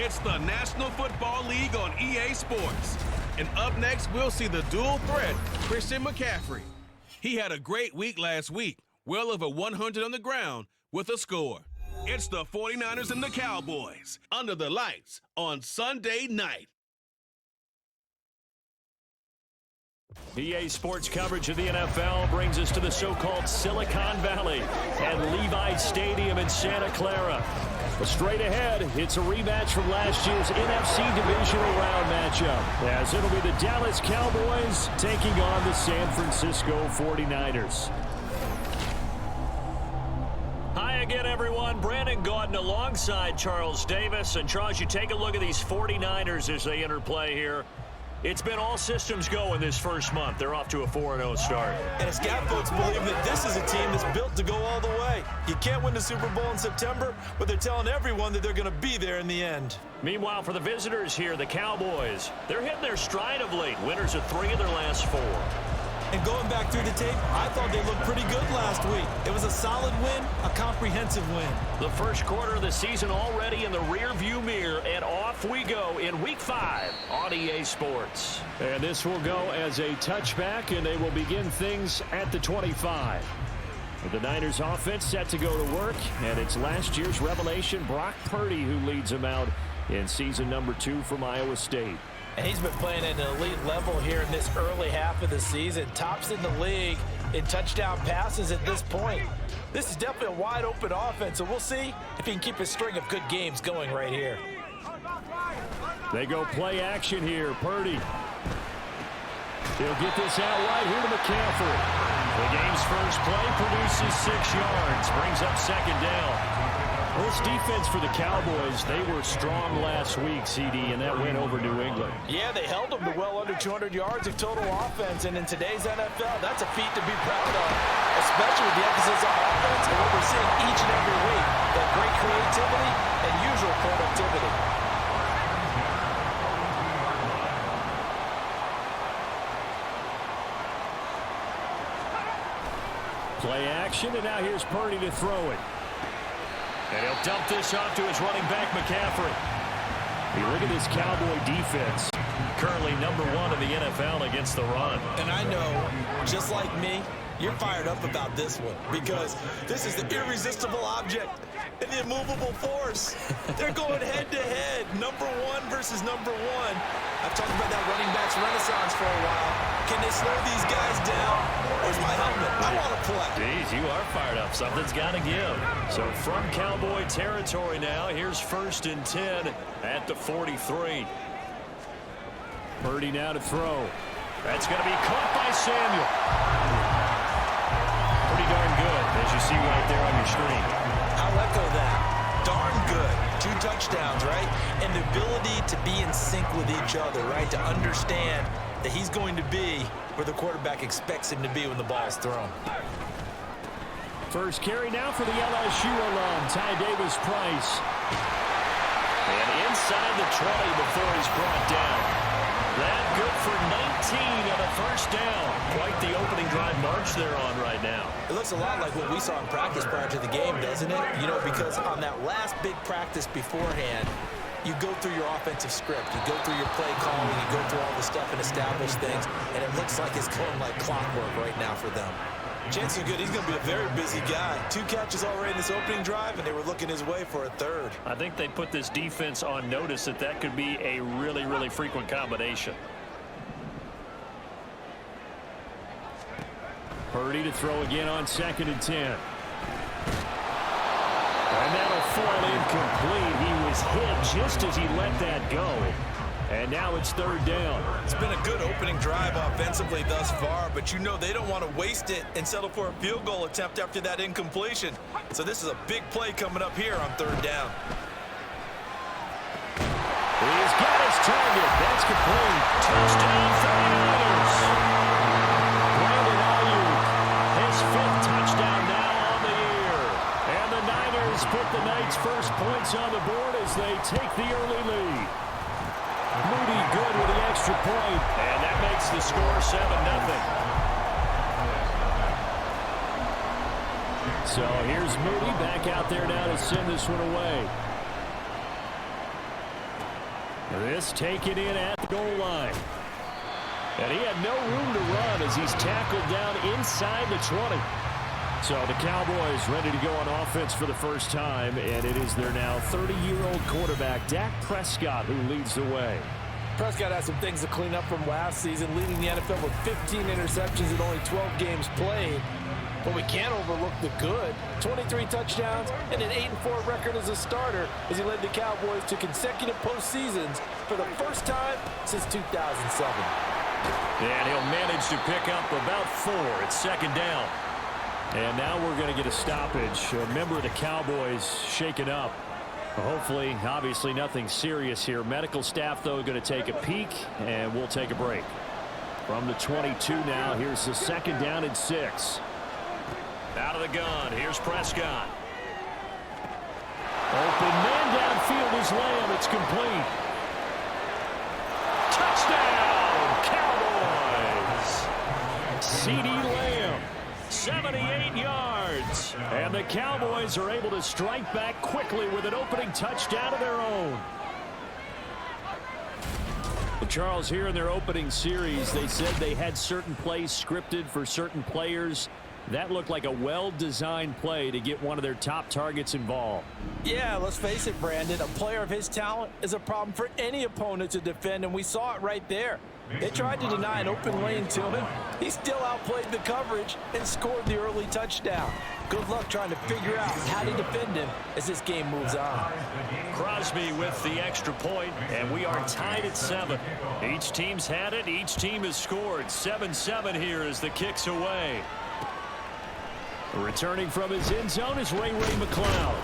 It's the National Football League on EA Sports. And up next, we'll see the dual threat, Christian McCaffrey. He had a great week last week, well over 100 on the ground with a score. It's the 49ers and the Cowboys under the lights on Sunday night. EA Sports coverage of the NFL brings us to the so-called Silicon Valley at Levi Stadium in Santa Clara. But straight ahead, it's a rematch from last year's NFC Divisional Round matchup, as it'll be the Dallas Cowboys taking on the San Francisco 49ers. Hi again, everyone. Brandon Gaudin alongside Charles Davis. And Charles, you take a look at these 49ers as they interplay here. It's been all systems go in this first month. They're off to a 4-0 start. And scout folks believe that this is a team that's built to go all the way. You can't win the Super Bowl in September, but they're telling everyone that they're going to be there in the end. Meanwhile, for the visitors here, the Cowboys, they're hitting their stride of late. Winners of 3 of their last 4. And going back through the tape, I thought they looked pretty good last week. It was a solid win, a comprehensive win. The first quarter of the season already in the rear-view mirror, and off we go in Week 5 on EA Sports. And this will go as a touchback, and they will begin things at the 25. The Niners offense set to go to work, and it's last year's revelation, Brock Purdy, who leads them out in season number 2 from Iowa State. And he's been playing at an elite level here in this early half of the season. Tops in the league in touchdown passes at this point. This is definitely a wide open offense, so we'll see if he can keep his string of good games going right here. They go play action here. Purdy. He'll get this out wide here to McCaffrey. The game's first play produces 6 yards. Brings up second down. Well, this defense for the Cowboys, they were strong last week, CD, and that went over New England. Yeah, they held them to well under 200 yards of total offense, and in today's NFL, that's a feat to be proud of, especially with the emphasis on offense and what we're seeing each and every week, that great creativity and usual productivity. Play action, and now here's Purdy to throw it. And he'll dump this off to his running back, McCaffrey. Hey, look at this Cowboy defense. Currently number 1 in the NFL against the run. And I know, just like me, you're fired up about this one because this is the irresistible object and the immovable force. They're going head-to-head, number 1 versus number 1. I've talked about that running backs renaissance for a while. Can they slow these guys down? Where's my helmet? I want to play. Jeez, you are fired up. Something's got to give. So from Cowboy territory now, here's 1st and 10 at the 43. Purdy now to throw. That's going to be caught by Samuel. Pretty darn good, as you see right there on your screen. I'll echo that. Darn good. 2 touchdowns, right? And the ability to be in sync with each other, right? To understand that he's going to be where the quarterback expects him to be when the ball's thrown. First carry now for the LSU alum, Ty Davis-Price. And inside the 20 before he's brought down. That good for 19 on a first down. Quite the opening drive march they're on right now. It looks a lot like what we saw in practice prior to the game, doesn't it? You know, because on that last big practice beforehand, you go through your offensive script, you go through your play calling, you go through all the stuff and establish things, and it looks like it's going like clockwork right now for them. Chance is good. He's going to be a very busy guy. 2 catches already in this opening drive, and they were looking his way for a 3rd. I think they put this defense on notice that that could be a really, really frequent combination. Purdy to throw again on 2nd and 10. And that'll fall incomplete. He was hit just as he let that go. And now it's 3rd down. It's been a good opening drive offensively thus far, but you know they don't want to waste it and settle for a field goal attempt after that incompletion. So this is a big play coming up here on 3rd down. He's got his target. That's complete. Touchdown 49ers. Brandon Ayuk, his 5th touchdown now on the year. And the Niners put the night's first points on the board as they take the early lead. Moody good with the extra point. And that makes the score 7-0. So here's Moody back out there now to send this one away. This taken in at the goal line. And he had no room to run as he's tackled down inside the 20. So the Cowboys ready to go on offense for the first time, and it is their now 30-year-old quarterback, Dak Prescott, who leads the way. Prescott has some things to clean up from last season, leading the NFL with 15 interceptions in only 12 games played. But we can't overlook the good. 23 touchdowns and an 8-4 record as a starter as he led the Cowboys to consecutive postseasons for the first time since 2007. And he'll manage to pick up about 4 at second down. And now we're going to get a stoppage. A member of the Cowboys shaken up. Hopefully, obviously nothing serious here. Medical staff, though, going to take a peek, and we'll take a break. From the 22 now, here's the second down and 6. Out of the gun, here's Prescott. Open man downfield is Lamb. It's complete. Touchdown, Cowboys! C.D. Lamb, 78 yards. And the Cowboys are able to strike back quickly with an opening touchdown of their own. Charles, here in their opening series, they said they had certain plays scripted for certain players. That looked like a well-designed play to get one of their top targets involved. Yeah, let's face it, Brandon. A player of his talent is a problem for any opponent to defend, and we saw it right there. They tried to deny an open lane to him. He still outplayed the coverage and scored the early touchdown. Good luck trying to figure out how to defend him as this game moves on. Crosby with the extra point, and we are tied at 7. Each team's had it. Each team has scored. 7-7 here as the kick's away. Returning from his end zone is Ray McCloud.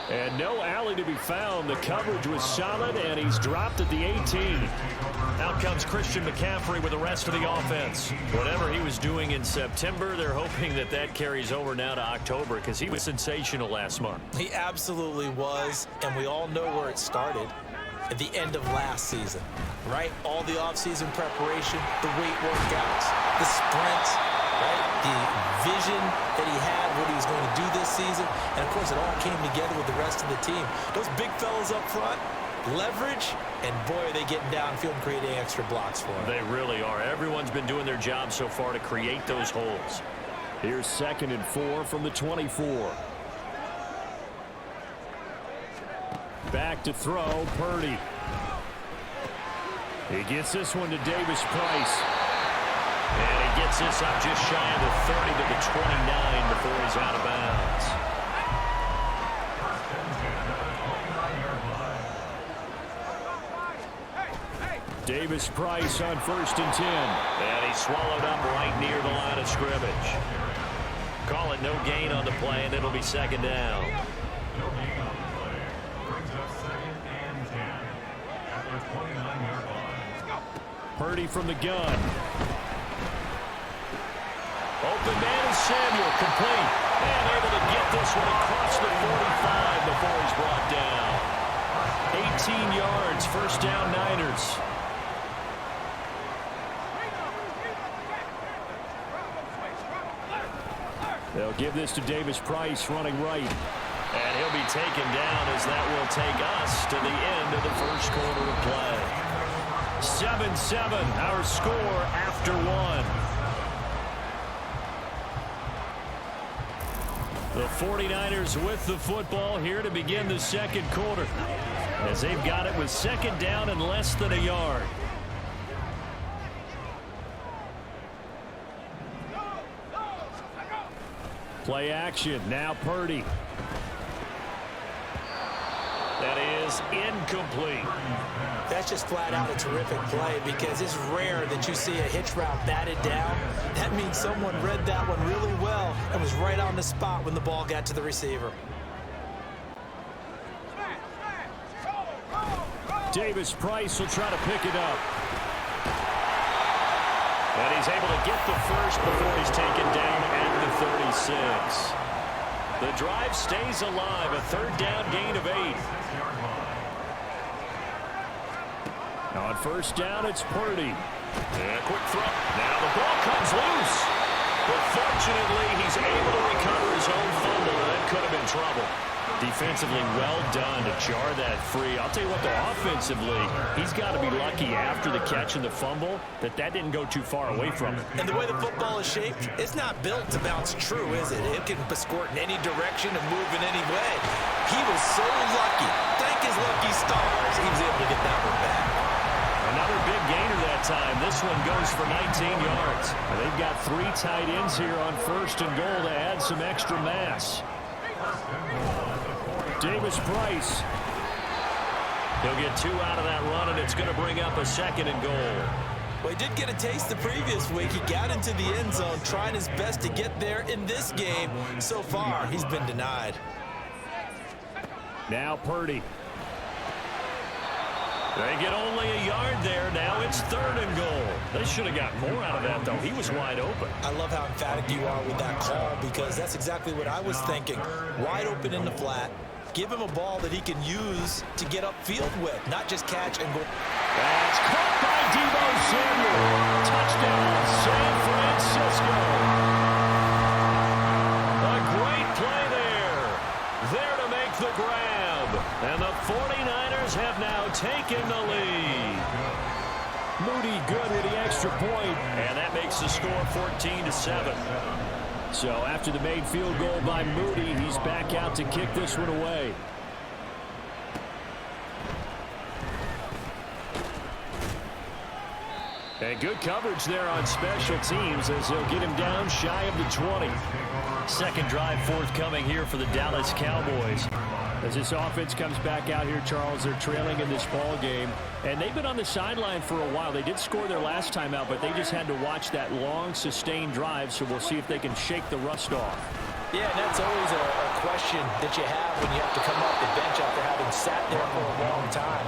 And no alley to be found. The coverage was solid, and he's dropped at the 18. Out comes Christian McCaffrey with the rest of the offense. Whatever he was doing in September, they're hoping that that carries over now to October because he was sensational last month. He absolutely was, and we all know where it started. At the end of last season, right? All the offseason preparation, the weight workouts, the sprints, right? The vision that he had, what he was going to do this season. And, of course, it all came together with the rest of the team. Those big fellas up front, leverage, and, boy, are they getting downfield and creating extra blocks for him. They really are. Everyone's been doing their job so far to create those holes. Here's 2nd and 4 from the 24. Back to throw, Purdy. He gets this one to Davis Price. And he gets this up just shy of the 30 to the 29 before he's out of bounds. Davis Price on 1st and 10. And he's swallowed up right near the line of scrimmage. Call it no gain on the play, and it'll be 2nd down. Purdy from the gun. Open man is Samuel, complete. And able to get this one across the 45 before he's brought down. 18 yards, 1st down Niners. They'll give this to Davis Price running right. And he'll be taken down as that will take us to the end of the first quarter of play. 7-7, our score after 1. The 49ers with the football here to begin the 2nd quarter, as they've got it with 2nd down and less than a yard. Play action, now Purdy. That is incomplete. That's just flat out a terrific play because it's rare that you see a hitch route batted down. That means someone read that one really well and was right on the spot when the ball got to the receiver. Davis Price will try to pick it up. And he's able to get the first before he's taken down at the 36. The drive stays alive, a 3rd down gain of 8. On 1st down, it's Purdy. And a quick throw. Now the ball comes loose. But fortunately, he's able to recover his own fumble. That could have been trouble. Defensively, well done to jar that free. I'll tell you what, though, offensively, he's got to be lucky after the catch and the fumble that didn't go too far away from him. And the way the football is shaped, it's not built to bounce true, is it? It can squirt in any direction and move in any way. He was so lucky. Thank his lucky stars he was able to get that one back. Another big gainer that time. This one goes for 19 yards. They've got 3 tight ends here on 1st and goal to add some extra mass. Davis Price. He'll get 2 out of that run, and it's going to bring up a 2nd and goal. Well, he did get a taste the previous week. He got into the end zone, trying his best to get there in this game. So far, he's been denied. Now Purdy. They get only a yard there. Now it's 3rd and goal. They should have got more out of that, though. He was wide open. I love how emphatic you are with that call, because that's exactly what I was thinking. Wide open in the flat. Give him a ball that he can use to get upfield with, not just catch and go. That's caught by Deebo Samuel. Touchdown, San Francisco. A great play there. There to make the grab. And the 49ers have now taken the lead. Moody good with the extra point, and that makes the score 14-7. So after the made field goal by Moody, he's back out to kick this one away. And good coverage there on special teams as they'll get him down shy of the 20. Second drive forthcoming here for the Dallas Cowboys. As this offense comes back out here, Charles, they're trailing in this ball game. And they've been on the sideline for a while. They did score their last time out, but they just had to watch that long, sustained drive. So we'll see if they can shake the rust off. Yeah, and that's always a question that you have when you have to come off the bench after having sat there for a long time.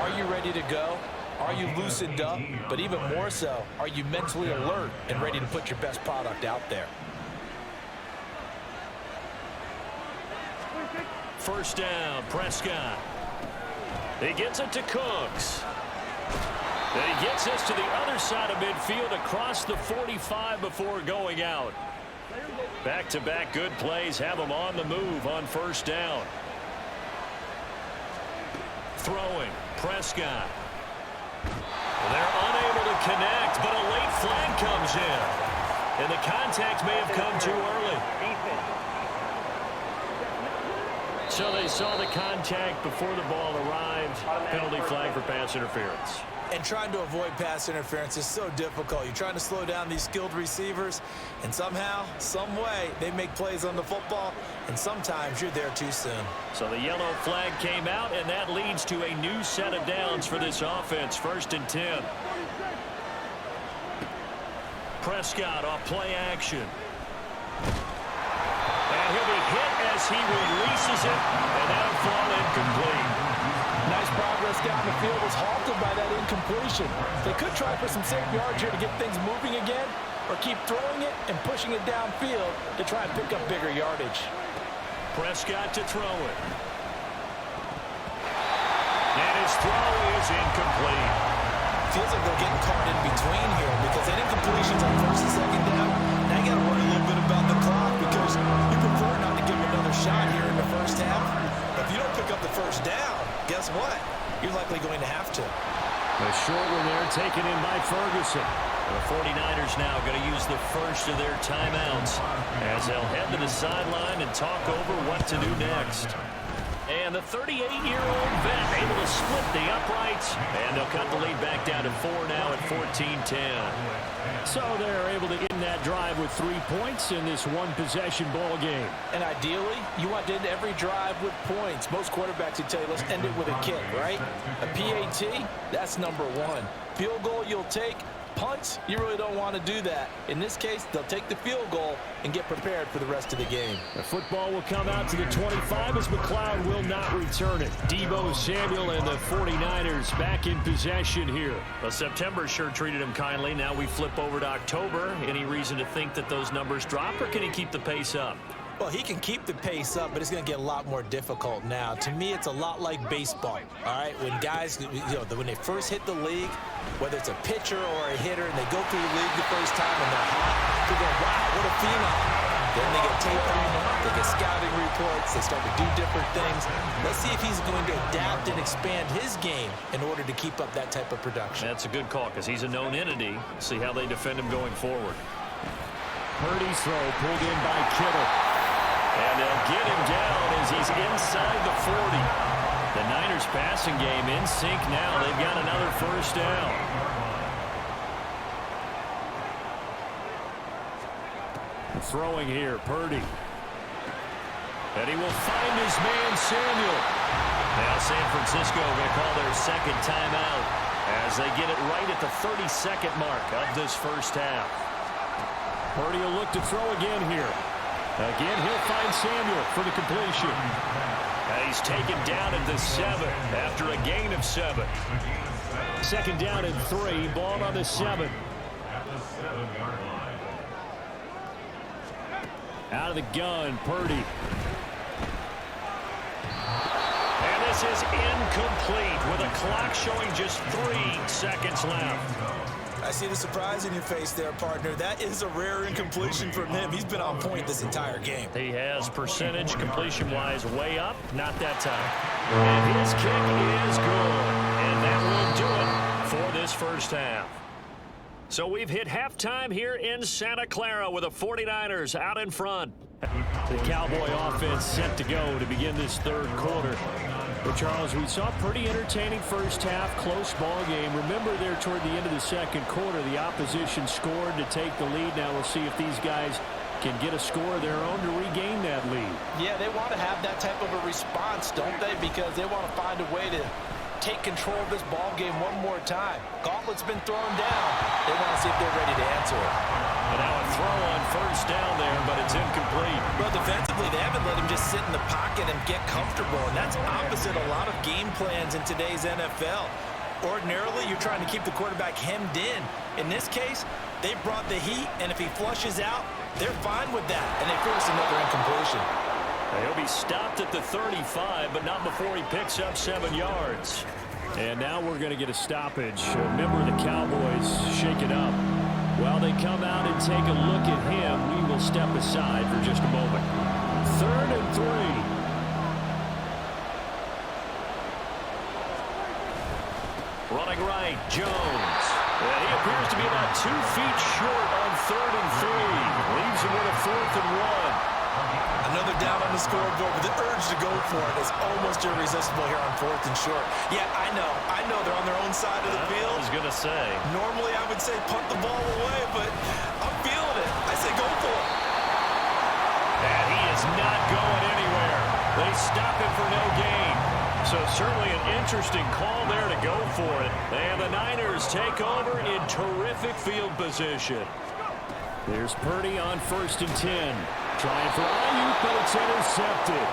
Are you ready to go? Are you loosened up? But even more so, are you mentally alert and ready to put your best product out there? First down, Prescott. He gets it to Cooks. Then he gets this to the other side of midfield across the 45 before going out. Back-to-back good plays have him on the move on first down. Throwing, Prescott. They're unable to connect, but a late flag comes in. And the contact may have come too early. So they saw the contact before the ball arrived. Penalty flag for pass interference. And trying to avoid pass interference is so difficult. You're trying to slow down these skilled receivers, and somehow, some way, they make plays on the football, and sometimes you're there too soon. So the yellow flag came out, and that leads to a new set of downs for this offense. 1st and 10. Prescott off play action. And he'll be hit as he releases it, and that'll fall incomplete. Nice progress down the field was halted by that incompletion. They could try for some safe yards here to get things moving again, or keep throwing it and pushing it downfield to try and pick up bigger yardage. Prescott to throw it. And his throw is incomplete. Feels like they're getting caught in between here because that incompletion's on 1st and 2nd down. Now you got to worry a little bit about the clock because you prefer not to give him another shot here in the first half. But if you don't pick up the first down, guess what? You're likely going to have to. A short one there taken in by Ferguson. The 49ers now going to use the first of their timeouts as they'll head to the sideline and talk over what to do next. And the 38-year-old vet able to split the uprights, and they'll cut the lead back down to 4 now at 14-10. So they're able to end that drive with 3 points in this one-possession ball game. And ideally, you want to end every drive with points. Most quarterbacks would tell you, let's end it with a kick, right? A PAT, that's number 1. Field goal you'll take. Punts, you really don't want to do that. In this case, they'll take the field goal and get prepared for the rest of the game. The football will come out to the 25 as McLeod will not return it. Deebo Samuel and the 49ers back in possession here. Well, September sure treated him kindly. Now we flip over to October. Any reason to think that those numbers drop, or can he keep the pace up? Well, he can keep the pace up, but it's going to get a lot more difficult now. To me, it's a lot like baseball, all right? When guys, when they first hit the league, whether it's a pitcher or a hitter, and they go through the league the first time and they're hot, they go, wow, what a phenom. Then they get taped on, They get scouting reports. They start to do different things. Let's see if he's going to adapt and expand his game in order to keep up that type of production. That's a good call because he's a known entity. See how they defend him going forward. Purdy's throw pulled in by Kittle. And they'll get him down as he's inside the 40. The Niners passing game in sync now. They've got another first down. Throwing here, Purdy. And he will find his man, Samuel. Now San Francisco going to call their second timeout as they get it right at the 32nd mark of this first half. Purdy will look to throw again here. Again, he'll find Samuel for the completion. And he's taken down at the 7 after a gain of 7. Second down and 3, ball on the 7. Out of the gun, Purdy. And this is incomplete with a clock showing just 3 seconds left. I see the surprise in your face there, partner. That is a rare incompletion from him. He's been on point this entire game. He has percentage completion-wise way up, not that time. And his kick is good. And that will do it for this first half. So we've hit halftime here in Santa Clara with the 49ers out in front. The Cowboy offense set to go to begin this third quarter. But Charles, we saw a pretty entertaining first half, close ball game. Remember there toward the end of the second quarter, the opposition scored to take the lead. Now we'll see if these guys can get a score of their own to regain that lead. Yeah, they want to have that type of a response, don't they? Because they want to find a way to take control of this ball game one more time. Gauntlet's been thrown down. They want to see if they're ready to answer it. And now a throw on first down there, but it's incomplete. Well, defensively, they haven't let him just sit in the pocket and get comfortable, and that's opposite a lot of game plans in today's NFL. Ordinarily, you're trying to keep the quarterback hemmed in. In this case, they brought the heat, and if he flushes out, they're fine with that, and they force another incompletion. He'll be stopped at the 35, but not before he picks up 7 yards. And now we're going to get a stoppage. A member of the Cowboys shake it up. While they come out and take a look at him, we will step aside for just a moment. 3rd and 3. Running right, Jones. And he appears to be about 2 feet short on 3rd and 3. Leaves him with a 4th and 1. Another down on the scoreboard, but the urge to go for it is almost irresistible here on 4th and short. Yeah, I know they're on their own side of the field. I was going to say. Normally I would say punt the ball away, but I'm feeling it. I say go for it. And he is not going anywhere. They stop him for no gain. So certainly an interesting call there to go for it. And the Niners take over in terrific field position. There's Purdy on 1st and 10. Trying for Ayuk, but it's intercepted.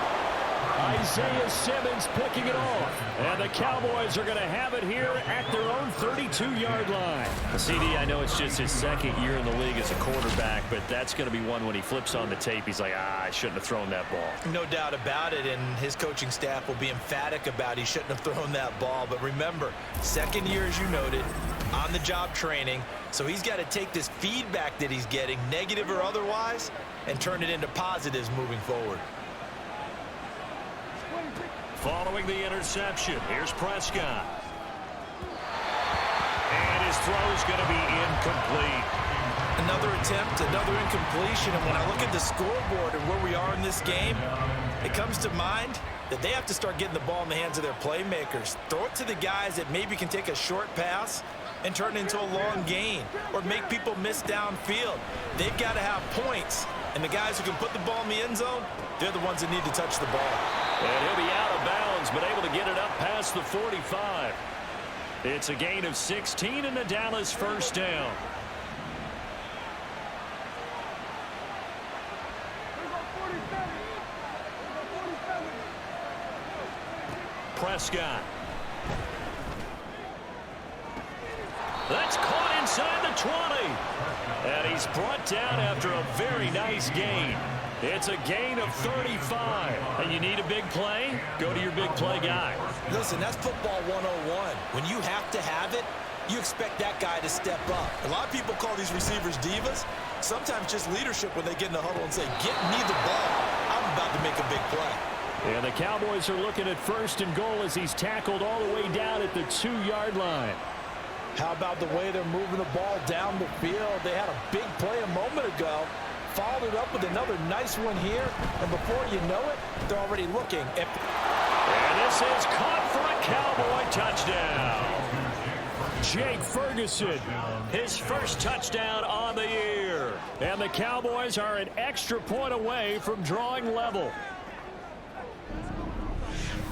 Isaiah Simmons picking it off. And the Cowboys are going to have it here at their own 32-yard line. CD, I know it's just his 2nd year in the league as a quarterback, but that's going to be one when he flips on the tape, he's like, I shouldn't have thrown that ball. No doubt about it, and his coaching staff will be emphatic about he shouldn't have thrown that ball. But remember, 2nd year, as you noted, on-the-job training, so he's got to take this feedback that he's getting, negative or otherwise, and turn it into positives moving forward. Following the interception, here's Prescott. And his throw's going to be incomplete. Another attempt, another incompletion, and when I look at the scoreboard and where we are in this game, it comes to mind that they have to start getting the ball in the hands of their playmakers. Throw it to the guys that maybe can take a short pass and turn it into a long gain or make people miss downfield. They've got to have points, and the guys who can put the ball in the end zone, they're the ones that need to touch the ball. And he'll be out of bounds, but able to get it up past the 45. It's a gain of 16 and a Dallas first down. Prescott. That's caught inside the 20. And he's brought down after a very nice gain. It's a gain of 35. And you need a big play? Go to your big play guy. Listen, that's football 101. When you have to have it, you expect that guy to step up. A lot of people call these receivers divas. Sometimes just leadership when they get in the huddle and say, get me the ball. I'm about to make a big play. And the Cowboys are looking at 1st and goal as he's tackled all the way down at the 2-yard line. How about the way they're moving the ball down the field? They had a big play a moment ago. Followed it up with another nice one here. And before you know it, they're already looking at... And this is caught for a Cowboy touchdown. Jake Ferguson, his first touchdown on the year. And the Cowboys are an extra point away from drawing level.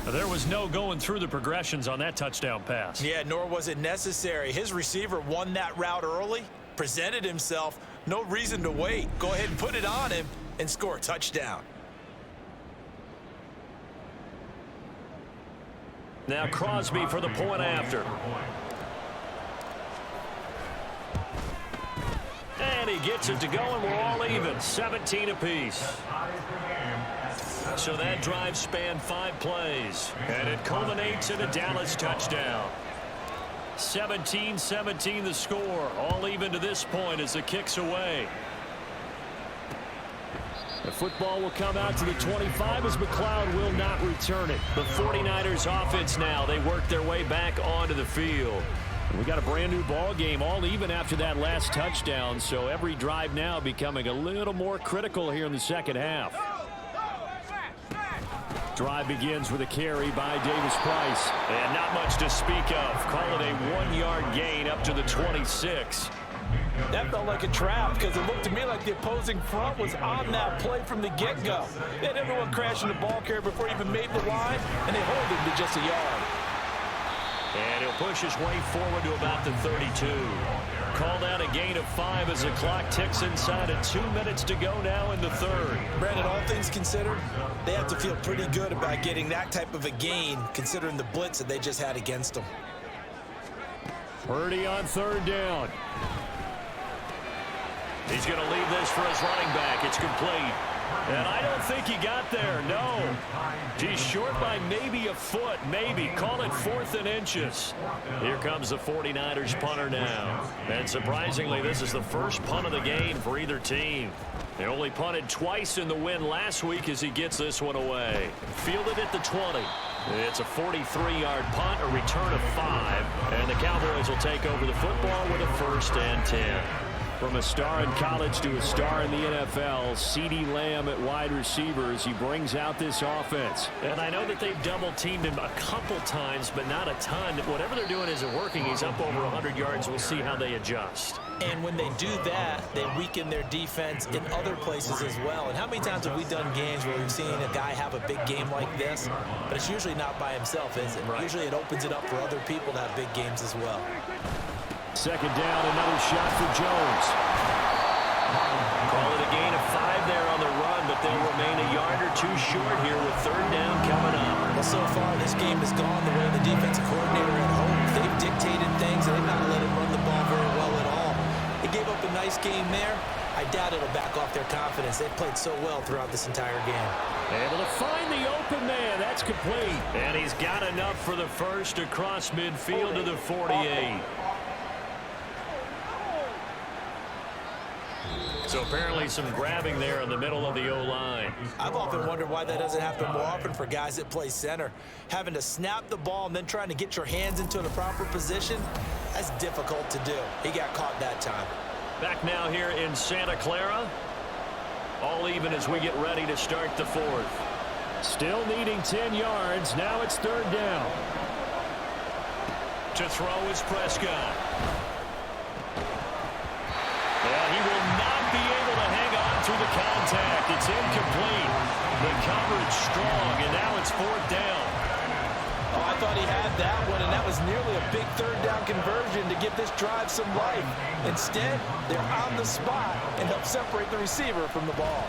There was no going through the progressions on that touchdown pass. Yeah, nor was it necessary. His receiver won that route early, presented himself. No reason to wait. Go ahead and put it on him and score a touchdown. Now Crosby for the point after. And he gets it to go, and we're all even. 17 apiece. So that drive spanned 5 plays, and it culminates in a Dallas touchdown. 17-17 the score, all even to this point as the kick's away. The football will come out to the 25 as McLeod will not return it. The 49ers offense now, they work their way back onto the field. We got a brand new ball game, all even after that last touchdown, so every drive now becoming a little more critical here in the second half. Drive begins with a carry by Davis Price. And not much to speak of. Call it a 1-yard gain up to the 26. That felt like a trap because it looked to me like the opposing front was on that play from the get-go. They had everyone crashing the ball carrier before he even made the line, and they hold him to just a yard. And he'll push his way forward to about the 32. Called out a gain of 5 as the clock ticks inside of 2 minutes to go now in the third. Brandon, all things considered, they have to feel pretty good about getting that type of a gain considering the blitz that they just had against them. Purdy on 3rd down. He's going to leave this for his running back. It's complete. And I don't think he got there, no. He's short by maybe a foot, maybe. Call it 4th and inches. Here comes the 49ers punter now. And surprisingly, this is the first punt of the game for either team. They only punted twice in the win last week as he gets this one away. Fielded at the 20. It's a 43-yard punt, a return of 5. And the Cowboys will take over the football with a 1st and 10. From a star in college to a star in the NFL, CeeDee Lamb at wide receiver as he brings out this offense. And I know that they've double-teamed him a couple times, but not a ton. Whatever they're doing isn't working. He's up over 100 yards. We'll see how they adjust. And when they do that, they weaken their defense in other places as well. And how many times have we done games where we've seen a guy have a big game like this, but it's usually not by himself, is it? Right. Usually it opens it up for other people to have big games as well. 2nd down, another shot for Jones. Call it a gain of 5 there on the run, but they'll remain a yard or 2 short here with 3rd down coming up. Well, so far this game has gone the way of the defensive coordinator at home. They've dictated things, and they've not let him run the ball very well at all. They gave up a nice game there. I doubt it'll back off their confidence. They've played so well throughout this entire game. Able to find the open man. That's complete. And he's got enough for the first across midfield to the 48. So apparently some grabbing there in the middle of the O-line. I've often wondered why that doesn't happen more often for guys that play center. Having to snap the ball and then trying to get your hands into the proper position, that's difficult to do. He got caught that time. Back now here in Santa Clara. All even as we get ready to start the 4th. Still needing 10 yards. Now it's 3rd down. To throw is Prescott. Yeah, he will not be able to hang on through the contact. It's incomplete. The coverage strong, and now it's 4th down. Oh, I thought he had that one, and that was nearly a big 3rd down conversion to give this drive some life. Instead, they're on the spot and help separate the receiver from the ball.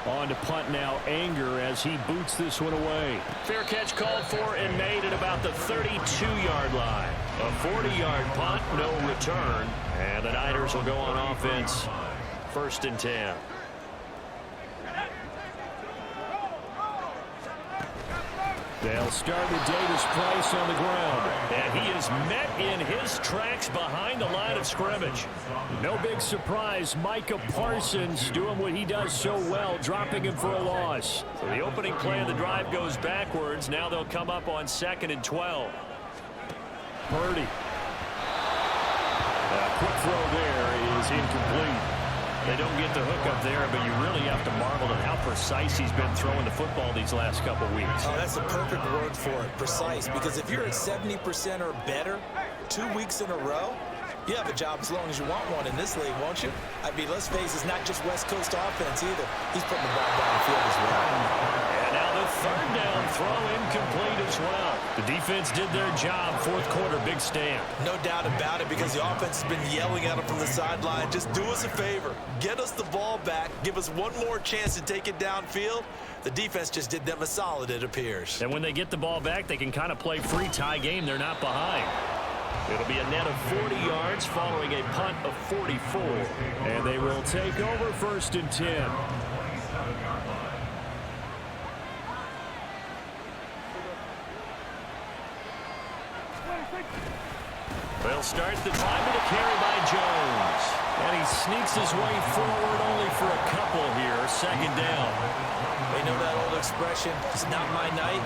On to punt now, Anger as he boots this one away. Fair catch called for and made at about the 32-yard line. A 40-yard punt, no return. And the Niners will go on offense, 1st and 10. They'll start with Davis Price on the ground. And he is met in his tracks behind the line of scrimmage. No big surprise, Micah Parsons doing what he does so well, dropping him for a loss. So the opening play of the drive goes backwards. Now they'll come up on 2nd and 12. Purdy. Quick throw there is incomplete. They don't get the hook up there, but you really have to marvel at how precise he's been throwing the football these last couple weeks. Oh, that's the perfect word for it, precise. Because if you're at 70% or better 2 weeks in a row, you have a job as long as you want one in this league, won't you? I mean, let's face it, it's not just West Coast offense either. He's putting the ball down the field as well. And now the 3rd down throw incomplete as well. The defense did their job. 4th quarter, big stand. No doubt about it, because the offense has been yelling at him from the sideline. Just do us a favor. Get us the ball back. Give us one more chance to take it downfield. The defense just did them a solid, it appears. And when they get the ball back, they can kind of play free tie game. They're not behind. It'll be a net of 40 yards following a punt of 44. And they will take over 1st and 10. They'll start the time with a carry by Jones. And he sneaks his way forward only for a couple here. 2nd down. They know that old expression, it's not my night.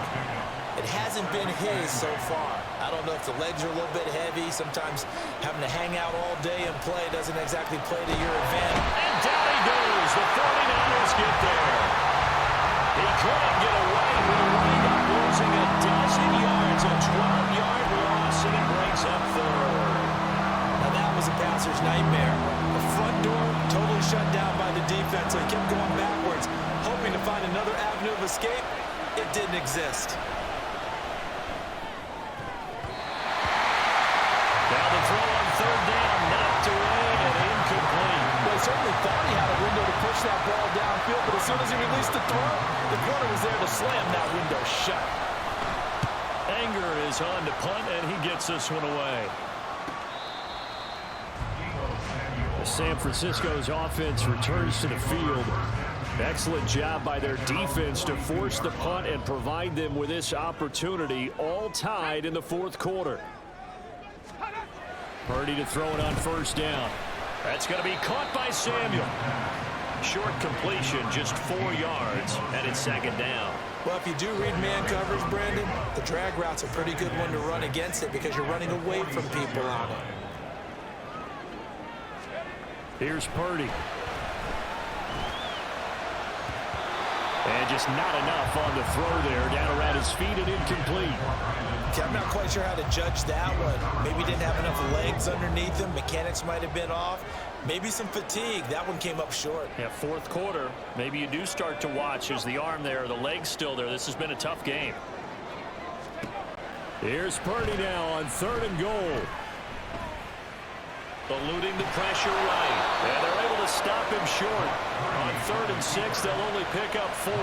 It hasn't been his so far. I don't know if the legs are a little bit heavy. Sometimes having to hang out all day and play doesn't exactly play to your advantage. And down he goes. The 49ers get there. He couldn't get away. He'll wind up losing a dozen yards. A 12-yard loss, and it brings up 3rd. Now that was a passer's nightmare. The front door totally shut down by the defense, so he kept going backwards, hoping to find another avenue of escape. It didn't exist. Now the throw on 3rd down, knocked away and incomplete. Well, he certainly thought he had a window to push that ball downfield, but as soon as he released the throw, the corner was there to slam that window shut. Anger is on to punt, and he gets this one away. San Francisco's offense returns to the field. Excellent job by their defense to force the punt and provide them with this opportunity, all tied in the 4th quarter. Purdy to throw it on 1st down. That's going to be caught by Samuel. Short completion, just 4 yards, and it's 2nd down. Well, if you do read man coverage, Brandon, the drag route's a pretty good one to run against it because you're running away from people on it. Here's Purdy. And just not enough on the throw there. Down around his feet and incomplete. Okay, I'm not quite sure how to judge that one. Maybe didn't have enough legs underneath him. Mechanics might have been off. Maybe some fatigue. That one came up short. Yeah, 4th quarter. Maybe you do start to watch as the arm there, the leg's still there. This has been a tough game. Here's Purdy now on 3rd and goal. Eluding the pressure right. And they're able to stop him short. On 3rd and 6, they'll only pick up 4.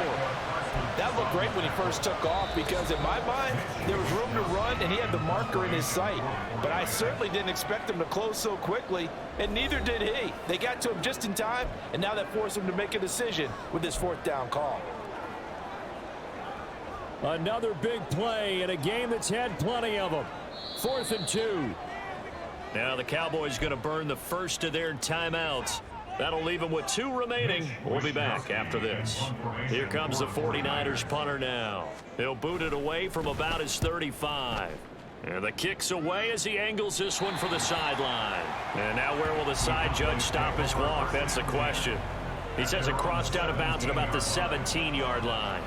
That looked great when he first took off because, in my mind, there was room to run, and he had the marker in his sight. But I certainly didn't expect him to close so quickly, and neither did he. They got to him just in time, and now that forced him to make a decision with this 4th down call. Another big play in a game that's had plenty of them. 4th and 2. Now the Cowboys going to burn the first of their timeouts. That'll leave them with 2 remaining. We'll be back after this. Here comes the 49ers punter now. He'll boot it away from about his 35. And the kick's away as he angles this one for the sideline. And now where will the side judge stop his walk? That's the question. He says it crossed out of bounds at about the 17-yard line.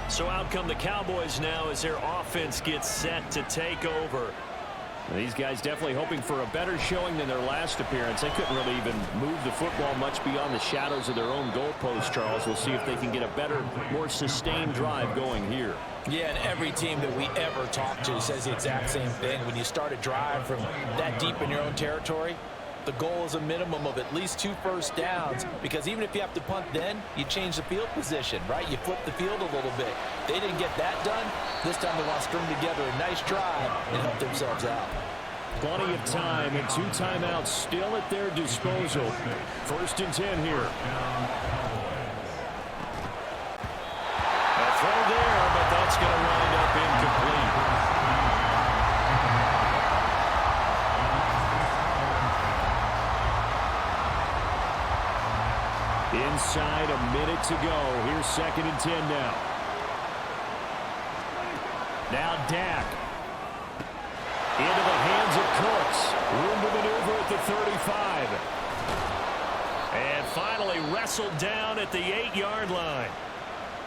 So out come the Cowboys now as their offense gets set to take over. These guys definitely hoping for a better showing than their last appearance. They couldn't really even move the football much beyond the shadows of their own goalpost, Charles. We'll see if they can get a better, more sustained drive going here. Yeah, and every team that we ever talk to says the exact same thing. When you start a drive from that deep in your own territory, the goal is a minimum of at least 2 first downs, because even if you have to punt then, you change the field position, right? You flip the field a little bit. They didn't get that done. This time they want to string together a nice drive and help themselves out. Plenty of time and 2 timeouts still at their disposal. 1st and 10 here. A throw there, but that's going to wind up Inside a minute to go. Here's 2nd and 10 now. Now Dak. Into the hands of Cooks. Room to maneuver at the 35. And finally wrestled down at the 8-yard line.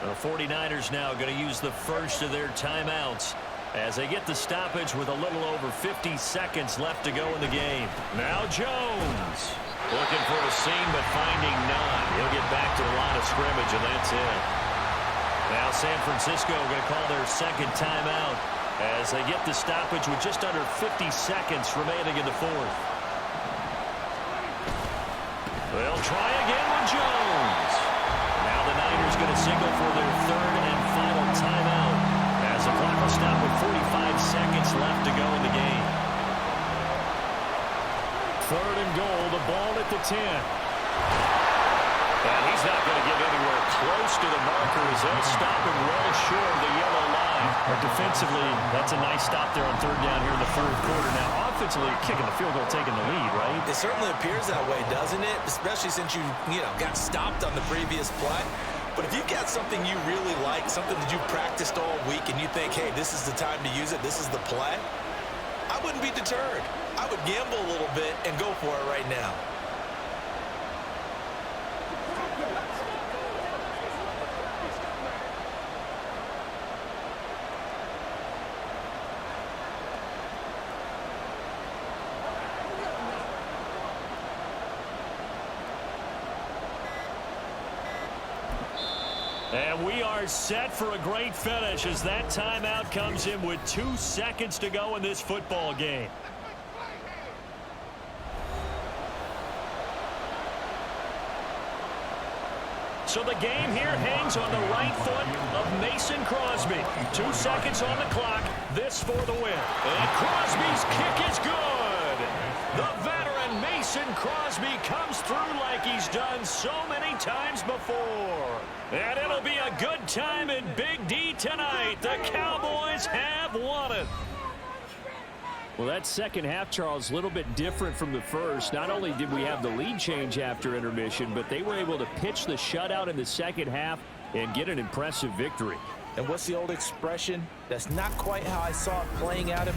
The 49ers now going to use the first of their timeouts as they get the stoppage with a little over 50 seconds left to go in the game. Now Jones. Looking for a seam, but finding none. He'll get back to the line of scrimmage, and that's it. Now San Francisco going to call their 2nd timeout as they get the stoppage with just under 50 seconds remaining in the 4th. They'll try again with Jones. Now the Niners going to signal for their 3rd and final timeout as the clock will stop with 45 seconds left to go in the game. 3rd and goal, the ball at the 10. And he's not going to get anywhere close to the marker as they'll stop him well short of the yellow line. But defensively, that's a nice stop there on 3rd down here in the 4th quarter. Now, offensively, kicking the field goal, taking the lead, right? It certainly appears that way, doesn't it? Especially since you got stopped on the previous play. But if you've got something you really like, something that you've practiced all week, and you think, hey, this is the time to use it, this is the play, I wouldn't be deterred. I would gamble a little bit and go for it right now. And we are set for a great finish as that timeout comes in with 2 seconds to go in this football game. So the game here hangs on the right foot of Mason Crosby. 2 seconds on the clock. This for the win. And Crosby's kick is good. The veteran Mason Crosby comes through like he's done so many times before. And it'll be a good time in Big D tonight. The Cowboys have won it. Well, that second half, Charles, a little bit different from the first. Not only did we have the lead change after intermission, but they were able to pitch the shutout in the second half and get an impressive victory. And what's the old expression? That's not quite how I saw it playing out in